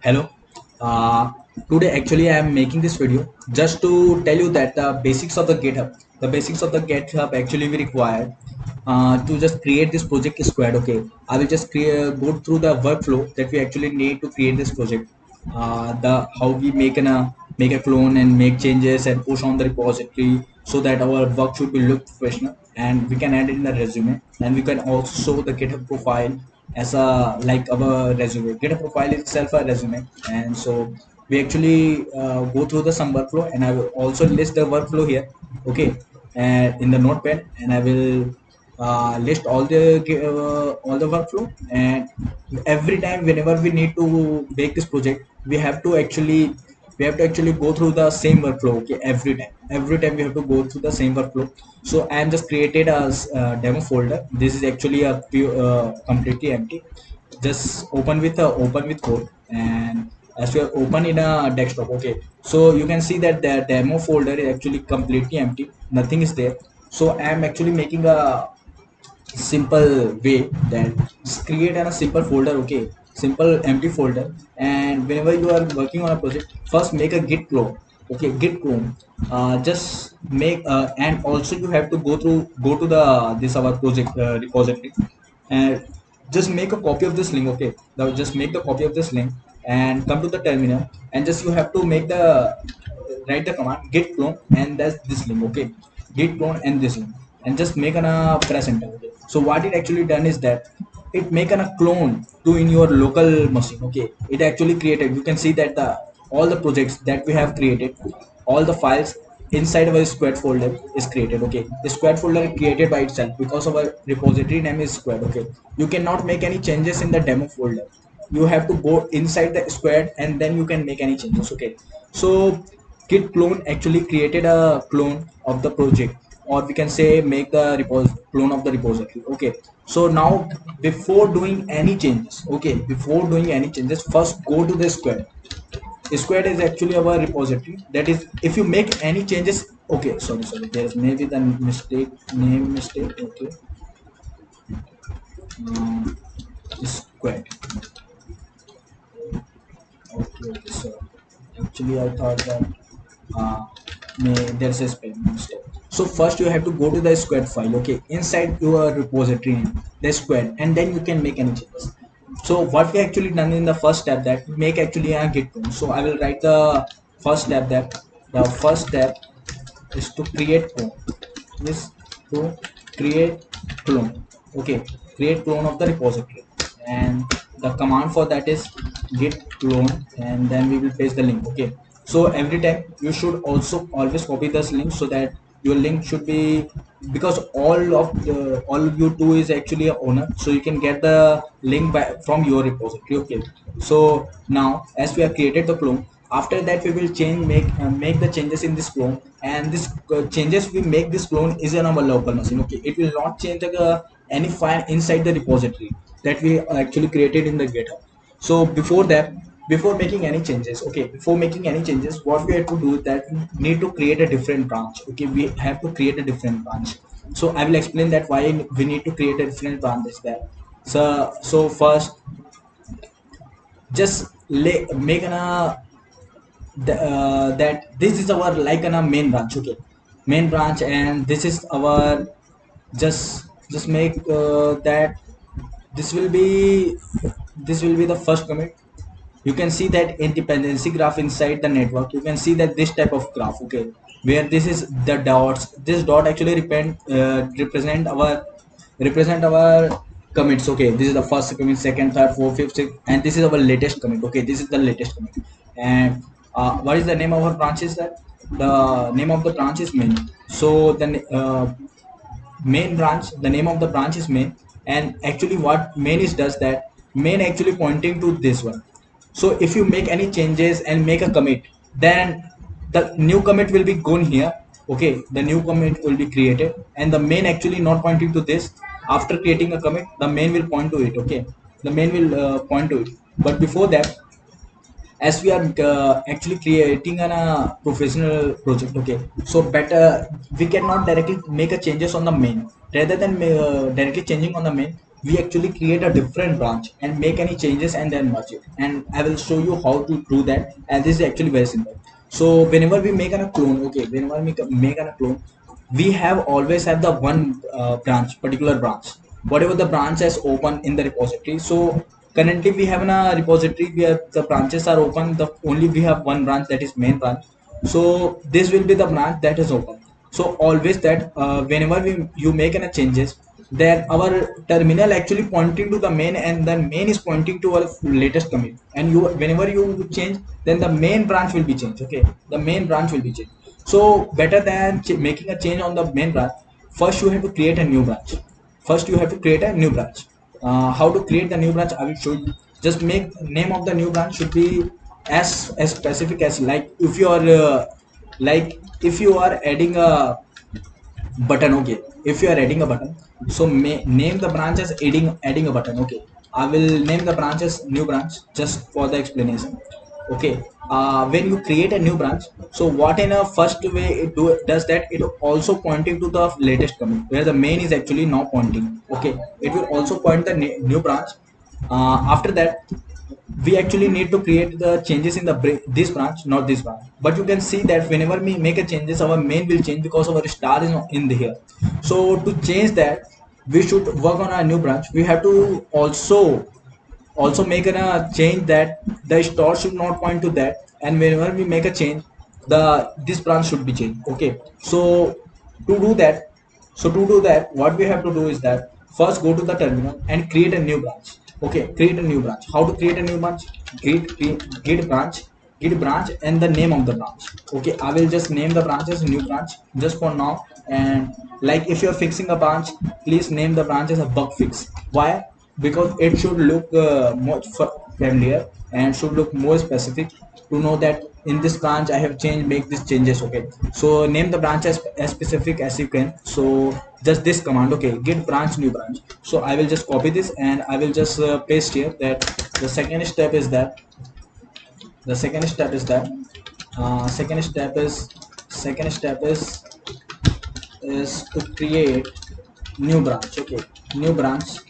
Hello. Uh, Today actually I am making this video just to tell you that the basics of the GitHub, actually we require to just create this project squad. Okay, I will just go through the workflow that we actually need to create this project. The how we make a clone and make changes and push on the repository so that our work should be look professional and we can add it in the resume, and we can also show the GitHub profile as a like our resume. GitHub profile itself a resume, and so we actually go through the some workflow, and I will also list the workflow here. Okay, and in the notepad, and I will list all the workflow. And every time whenever we need to make this project, we have to actually go through the same workflow. Okay, every time we have to go through the same workflow. So I am just created as a demo folder. This is actually a completely empty. Just open with code, and as we are open in a desktop. Okay, so you can see that the demo folder is actually completely empty, nothing is there. So I am actually making a simple way that just create a simple folder. Okay, simple empty folder. And whenever you are working on a project, first make a git clone. Okay, git clone. Just make and also you have to go to the this our project repository, and just make a copy of this link. Okay, now just make the copy of this link and come to the terminal, and just you have to make the write the command git clone, and that's this link. Okay, git clone and this link, and just make an press enter. Okay, so what it actually done is that it make an a clone to in your local machine. Okay, it actually created, you can see that the all the projects that we have created, all the files inside our squad folder is created. Okay, the squad folder is created by itself because our repository name is squad. Okay, you cannot make any changes in the demo folder. You have to go inside the squad and then you can make any changes. Okay, so git clone actually created a clone of the project, or we can say make the clone of the repository. Okay, so now before doing any changes, okay, before doing any changes, first go to the squad. Squad is actually our repository. That is, if you make any changes, okay, sorry, there's maybe the mistake, name mistake. Okay, um, squad. Okay, so actually I thought that uh, there's a spelling mistake. So first you have to go to the squad file. Okay, inside your repository, the squad, and then you can make any changes. So what we actually done in the first step, that make actually a git clone. So I will write the first step, that the first step is to create clone. Is to create clone. Okay, create clone of the repository, and the command for that is git clone, and then we will paste the link. Okay, so every time you should also always copy this link, so that your link should be, because all you do is actually a owner, so you can get the link by, from your repository. Okay, so now as we have created the clone, after that we will make the changes in this clone, and this changes we make this clone is on our local machine. Okay, it will not change any file inside the repository that we actually created in the GitHub. So before that, before making any changes, okay, before making any changes, what we have to do is that we need to create a different branch. Okay, we have to create a different branch. So I will explain that why we need to create a different branch is there. So first, just make an that this is our like an a main branch. Okay, main branch, and this is our, just make that this will be, the first commit. You can see that independency graph inside the network. You can see that this type of graph. Okay, where this is the dots, this dot actually represent our commits. Okay, this is the first commit, second, third, fourth, fifth, sixth, and this is our latest commit. Okay, this is the latest commit. And what is the name of our branch? Is that the name of the branch is main. So the main branch, the name of the branch is main. And actually what main is does, that main actually pointing to this one. So if you make any changes and make a commit, then the new commit will be gone here. Okay, the new commit will be created, and the main actually not pointing to this. After creating a commit, the main will point to it. Okay, the main will point to it. But before that, as we are actually creating a professional project. Okay, so better we cannot directly make a changes on the main. Rather than directly changing on the main, we actually create a different branch and make any changes and then merge it. And I will show you how to do that. And this is actually very simple. So whenever we make a clone, okay, whenever we make a clone, we have always have the one branch, particular branch, whatever the branch has open in the repository. So currently we have in a repository where the branches are open, the only we have one branch, that is main branch. So this will be the branch that is open. So always that whenever you make any changes, then our terminal actually pointing to the main, and then main is pointing to our latest commit. And you, whenever you change, then the main branch will be changed. Okay, the main branch will be changed. So better than making a change on the main branch, first you have to create a new branch. First you have to create a new branch. How to create the new branch, I will show you. Just make name of the new branch should be as specific as, like if you are like if you are adding a button. Okay, if you are adding a button, so name the branch as adding a button. Okay, I will name the branch as new branch just for the explanation. Okay, when you create a new branch, so what in a first way does that, it also pointing to the latest commit where the main is actually now pointing. Okay, it will also point the new branch. After that, we actually need to create the changes in the this branch, not this branch. But you can see that whenever we make a changes, our main will change because our star is not in the here. So to change that, we should work on a new branch. We have to also make a change that the store should not point to that. And whenever we make a change, the this branch should be changed. Okay, so to do that, what we have to do is that first go to the terminal and create a new branch. Okay, create a new branch. How to create a new branch? Git branch, git branch, and the name of the branch. Okay, I will just name the branch as new branch just for now. And like if you're fixing a branch, please name the branch as a bug fix. Why? Because it should look much familiar and should look more specific to know that in this branch I have changed, make these changes. Okay, so name the branch as specific as you can. So just this command. Okay, git branch new branch. So I will just copy this and I will just paste here that the second step is that the second step is that second step is to create new branch. Okay, new branch.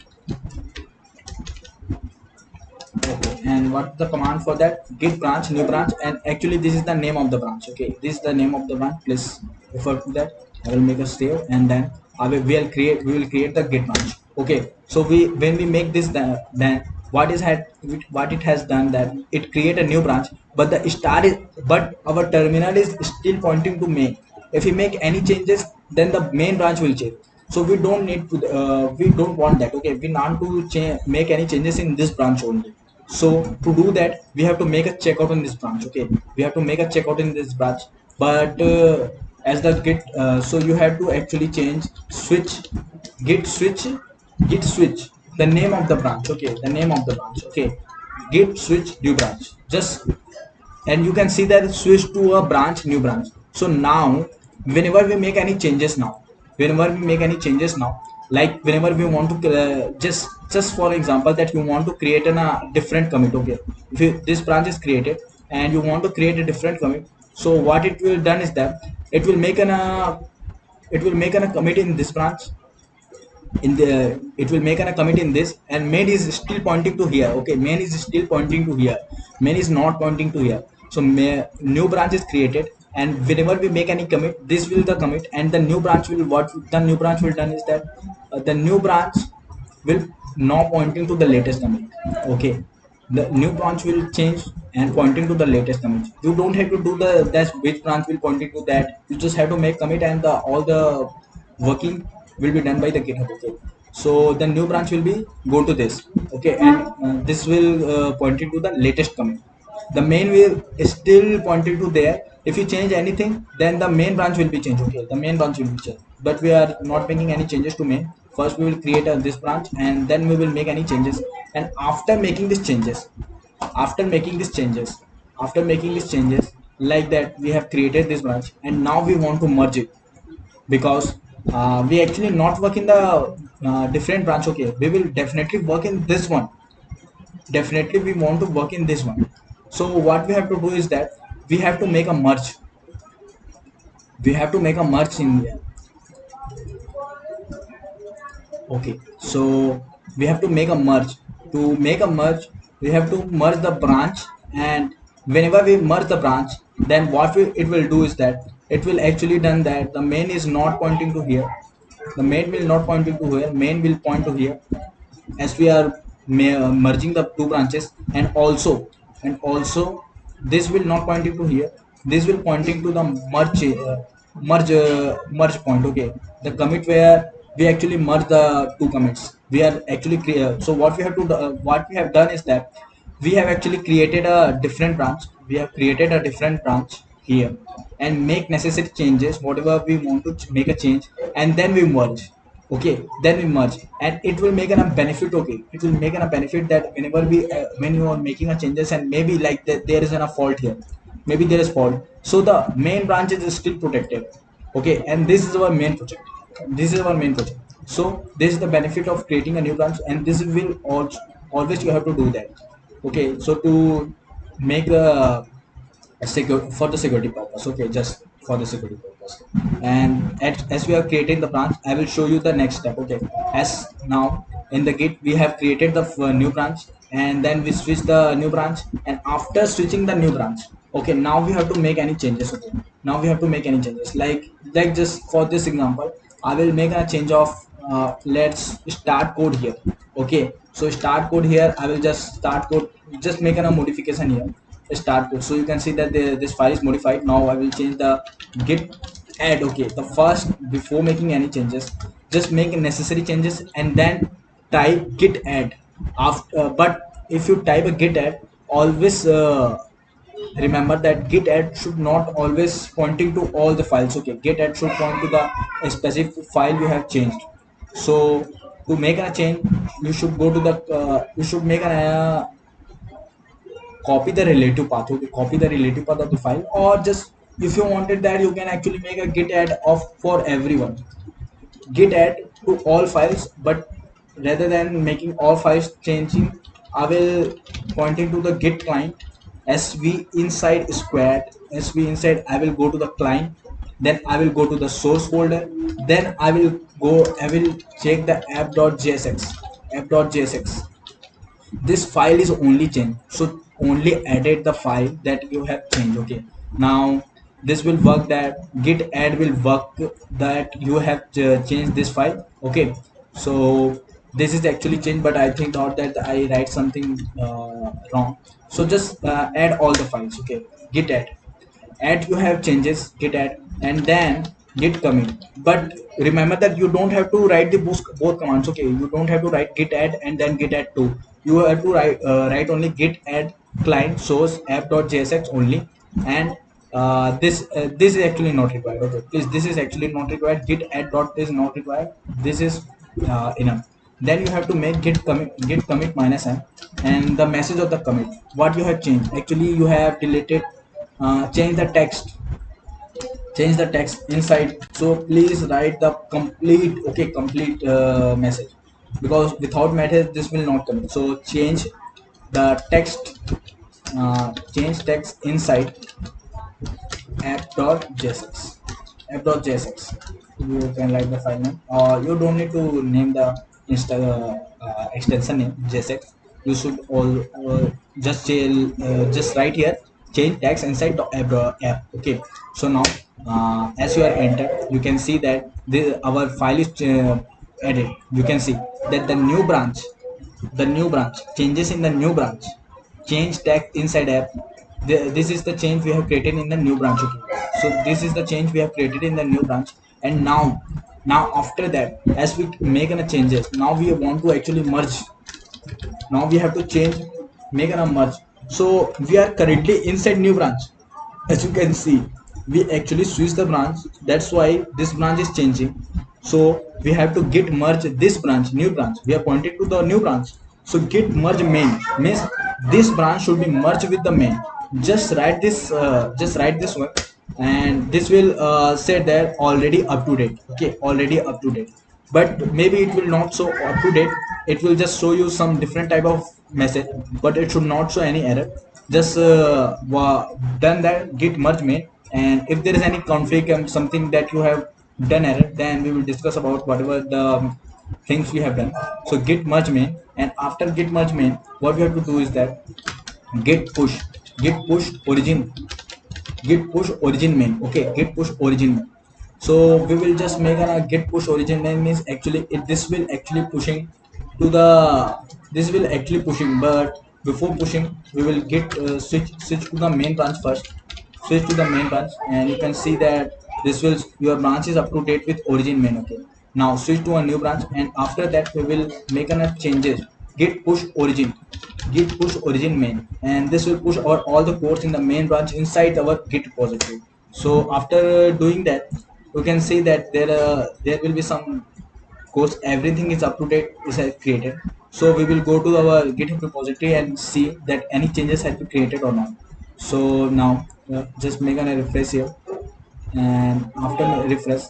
Okay, and what the command for that? Git branch new branch. And actually this is the name of the branch. Okay, this is the name of the branch. Please refer to that. I will make a save, and then we will create the git branch. Okay, so we when we make this, then what it has done, that it create a new branch, but the star is, but our terminal is still pointing to main. If we make any changes, then the main branch will change. So we don't need to we don't want that. Okay, we want to make any changes in this branch only. So to do that, we have to make a checkout in this branch. Okay, we have to make a checkout in this branch. But as the git, so you have to actually change switch, git switch, git switch, the name of the branch. Okay, the name of the branch. Okay, git switch new branch. Just, and you can see that switch to a branch new branch. So now whenever we make any changes now, whenever we make any changes now, like whenever we want to just for example that you want to create a different commit. Okay, if this branch is created and you want to create a different commit, so what it will done is that it will make a commit in this branch, in the it will make a commit in this, and main is still pointing to here. Okay, main is still pointing to here, main is not pointing to here. So new branch is created, and whenever we make any commit, this will the commit, and the new branch will, what the new branch will done is that the new branch will now pointing to the latest commit. Okay, the new branch will change and pointing to the latest commit. You don't have to do the that's which branch will pointing to that. You just have to make commit, and all the working will be done by the GitHub. Okay, so the new branch will be go to this. Okay, and this will pointing to the latest commit. The main will is still pointing to there. If you change anything, then the main branch will be changed. Okay, the main branch will be changed, but we are not making any changes to main. First we will create this branch, and then we will make any changes. And after making these changes, after making these changes after making these changes, like that, we have created this branch, and now we want to merge it. Because we actually not work in the different branch. Okay, we will definitely work in this one. Definitely we want to work in this one. So what we have to do is that we have to make a merge. We have to make a merge in here. Okay, so we have to make a merge. To make a merge, we have to merge the branch, and whenever we merge the branch, then it will do is that it will actually done that the main is not pointing to here. The main will not pointing to here, main will point to here, as we are merging the two branches. And also this will not pointing to here, this will pointing to the merge point. Okay, the commit where we actually merge the two commits, we are actually so what we have to what we have done is that we have actually created a different branch, we have created a different branch here, and make necessary changes whatever we want to make a change, and then we merge. Okay, then we merge, and it will make a benefit. Okay, it will make a benefit that whenever we when you are making a changes, and maybe like that there is a fault here, maybe there is fault, so the main branch is still protected. Okay, and this is our main project, this is our main project. So this is the benefit of creating a new branch, and this will also always you have to do that. Okay, so to make for the security purpose. Okay, just for the security purpose. And as we are creating the branch, I will show you the next step. Okay, as now in the git we have created the new branch, and then we switch the new branch, and after switching the new branch, okay, now we have to make any changes. Okay, now we have to make any changes, like just for this example, I will make a change of let's start code here. Okay, so start code here, I will just start code, just make a modification here, start code. So you can see that this file is modified. Now I will change the git add. Okay, the first, before making any changes, just make necessary changes and then type git add after. But if you type a git add, always remember that git add should not always pointing to all the files. Okay, git add should point to the specific file you have changed. So to make a change, you should go to the you should make an copy the relative path. Okay, copy the relative path of the file, or just if you wanted that, you can actually make a git add of for everyone, git add to all files. But rather than making all files changing, I will pointing to the git client, sv inside squared, sv inside, I will go to the client, then I will go to the source folder, then I will check the app.jsx, app.jsx. This file is only changed, so only edit the file that you have changed. Okay, now this will work, that git add will work that you have changed this file. Okay, so this is actually changed, but I think not that I write something wrong. So just add all the files. Okay, git add you have changes, git add, and then git commit. But remember that you don't have to write the both commands. Okay, you don't have to write git add and then git add too. You have to write only git add client source app.jsx only. And this is actually not required. Okay, please, this is actually not required. Git add dot is not required, this is enough. Then you have to make git commit minus n, and the message of the commit, what you have changed. Actually you have deleted, change the text, change the text inside. So please write the complete, okay, complete message, because without message this will not come. So the text change text inside app.jsx, app.jsx. You can write the file name, or you don't need to name the extension name jsx. You should all just write here change text inside the app. Okay, so now as you are entered, you can see that our file is added. You can see that the new branch changes in the new branch, change text inside app. This is the change we have created in the new branch. Okay, so this is the change we have created in the new branch. And now after that, as we make any changes, now we want to actually merge. Now we have to change, make a merge. So we are currently inside new branch. As you can see, we actually switch the branch, that's why this branch is changing. So we have to git merge this branch, new branch, we are pointed to the new branch. So git merge main means this branch should be merged with the main. Just write this one, and this will say that already up to date. Okay, already up to date. But maybe it will not show up to date, it will just show you some different type of message, but it should not show any error. Just done that git merge main, and if there is any conflict and something that you have done error, then we will discuss about whatever the things we have done. So git merge main, and after git merge main, what we have to do is that git push, git push origin, git push origin main. Okay, git push origin main. So we will just make a git push origin main means actually this will actually pushing to the, this will actually pushing, but before pushing we will get switch to the main branch first. Switch to the main branch, and you can see that this will, your branch is up to date with origin main. Okay, now switch to a new branch, and after that we will make a changes. Git push origin, git push origin main, and this will push all the codes in the main branch inside our git repository. So after doing that, you can see that there will be some codes, everything is up to date, is created. So we will go to our github repository and see that any changes have been created or not. So now just make a refresh here, and after refresh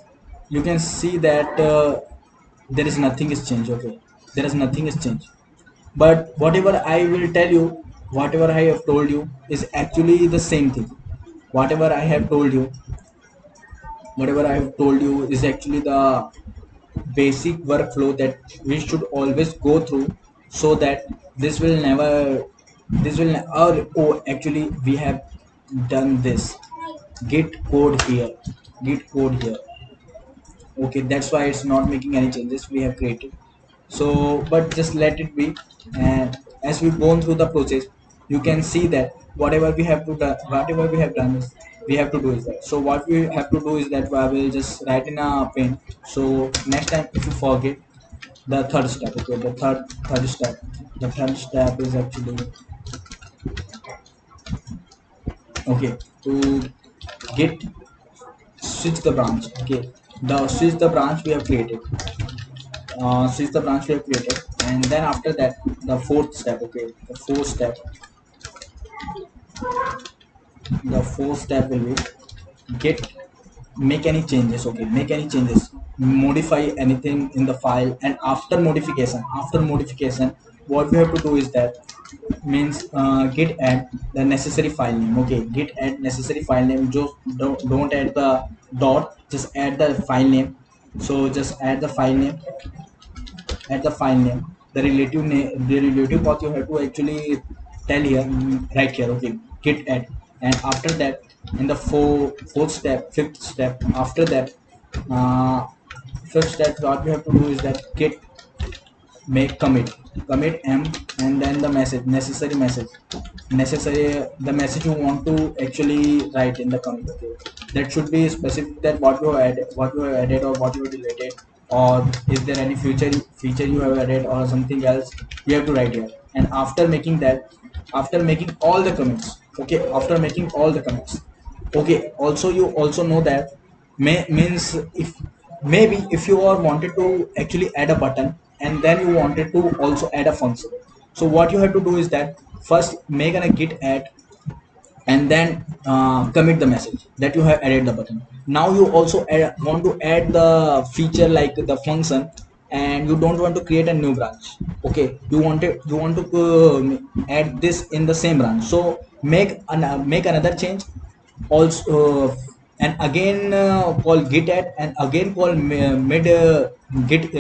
you can see that there is nothing is changed. Okay, there is nothing is changed, but whatever I will tell you, whatever I have told you is actually the same thing. Whatever I have told you, whatever I have told you is actually the basic workflow that we should always go through, so that this will never, this will oh actually we have done this. Git code here, git code here. Okay, that's why it's not making any changes we have created. So but just let it be, and as we've gone through the process, you can see that whatever we have to do, whatever we have done is, we have to do is that. So what we have to do is that I will just write in a pen. So next time if you forget the third step, okay, the third step, the third step is actually, okay, to get switch the branch. Okay, the switch the branch we have created, switch the branch we have created, and then after that the fourth step. Okay, the fourth step will be get, make any changes. Okay, make any changes, modify anything in the file, and after modification, what we have to do is that, means git add the necessary file name. Okay, git add necessary file name, just don't add the dot, just add the file name. So just add the file name, add the file name, the relative name, the relative path you have to actually tell here, right here. Okay, git add, and after that in the fourth step, fifth step, after that uh, fifth step, what we have to do is that git make commit, commit m, and then the message, necessary message, necessary, the message you want to actually write in the commit. Okay, that should be specific, that what you have added, what you have added or what you have deleted, or is there any feature you have added or something else, you have to write here. And after making that, after making all the commits, okay, after making all the commits, okay, also you also know that means if maybe if you are wanted to actually add a button, and then you wanted to also add a function. So what you have to do is that first make a git add, and then commit the message that you have added the button. Now you also want to add the feature like the function, and you don't want to create a new branch. Okay, you want to add this in the same branch. So make another change also, and again call git add, and again call mid git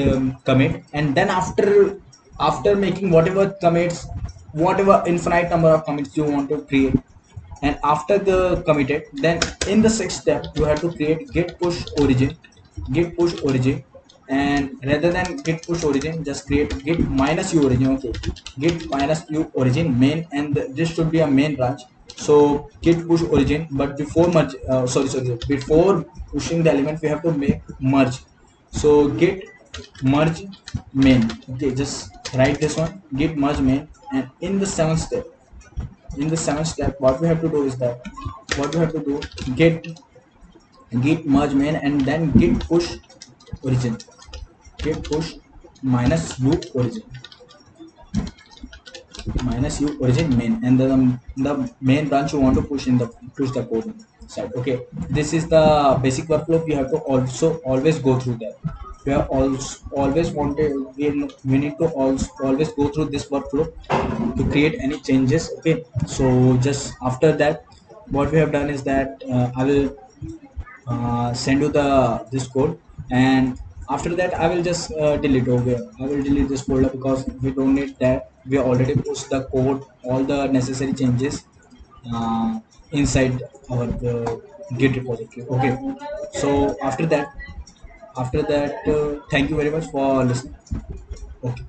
commit, and then after making whatever commits, whatever infinite number of commits you want to create, and after the committed, then in the sixth step you have to create git push origin, git push origin, and rather than git push origin, just create git minus u origin. Okay, git minus u origin main, and this should be a main branch. So git push origin, but before merge, sorry, before pushing the element we have to make merge. So git merge main. Okay, just write this one, git merge main, and in the seventh step, in the seventh step, what we have to do is that, what we have to do, git merge main, and then git push origin, git push minus u origin, minus u origin main, and the main branch you want to push in the, push the code side. Okay, this is the basic workflow. We have to also always go through that. We are also always wanted, we need to also always go through this workflow to create any changes. Okay, so just after that, what we have done is that I will send you the this code, and After that I will just delete. Okay, I will delete this folder because we don't need that. We already pushed the code, all the necessary changes inside our git repository. Okay, so after that, thank you very much for listening. Okay.